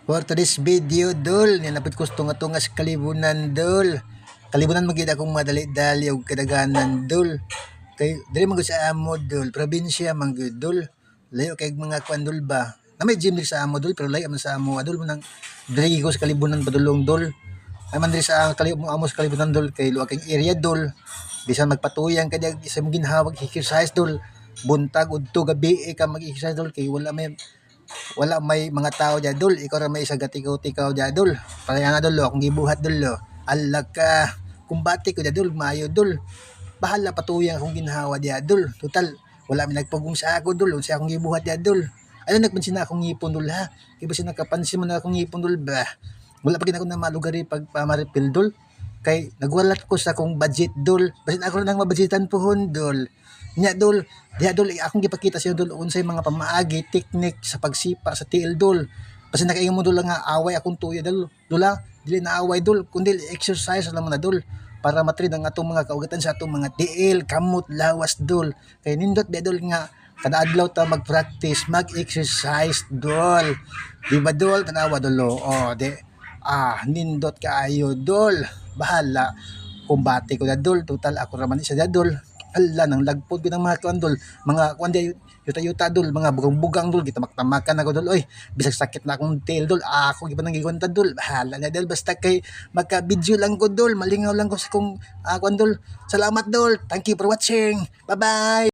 For today's video, dol, nilapit ko tunga-tunga sa kalibunan, dol. Kalibunan magid akong madali-dali og kadaganan, dol. Kay dili man gud sa amo, dol. Probinsya man gud, dol. Layo kay mga kwan, dol ba. Na may gym diri sa amo, dol, pero layo man sa amo, dol. Manang dili ko sa kalibunan padulong, dol. Ay man diri sa amo sa kalibunan, dol, kay luwa kay area, dol. Bisan magpatuyang ka diag sa mga ginhawag exercise, dol. Buntag udto gabi ka mag-exercise, dol, kay wala may mga tao dyan, dol. Ikaw ra may isa gatikaw-tikaw dyan, dol. Kaya nga, dol, kung gibuhat, dol, alag ka. Kumbati ko dyan, dol, mayo, dol. Bahala patuyang akong ginhawa dyan, dol. Total, wala may nagpagong sa ako, dol. Sa akong gibuhat dyan, dol. Ano nagpansin na akong ngipon, dol, ha? Kaya ba nakapansin mo na akong ngipon, dol, ba? Wala pa ako na malugari pag pamaripil, dol. Kay nagwalat ko sa akong budget, dol. Basin ako nang mabudgetan pohon, dol. Nya, dol, akong gipakita sa dol unsay mga pamaagi teknik sa pagsipa sa tiil, dol. Basta nakaingon mo, dol, nga away akong tuya, dol. Dula, dili na away, dol, kundi exercise lang na, dol, para matrid ang atong mga kaugatan sa atong mga tiil, kamot, lawas, dol. Kay nindot ba, dol, nga kada adlaw ta mag-practice, mag-exercise, dol. Di ba, dol? Tanawa, dol, nindot kaayo, dol. Bahala kumbati ko na, dol. Total ako raman isa na, dol. Hala nang lagpod binang mga kuan, dol. Mga kuan di yuta-yuta, dol, mga bugang-bugang, dol, gitamak-tamakan ako, dol. Oy, bisag sakit na akong tail, dol. Ako giba nang gikwenta, dol. Bahala na, dol, basta kay magka-video lang ko, dol. Malingaw lang ko sa kung kuan, dol. Salamat, dol. Thank you for watching. Bye-bye.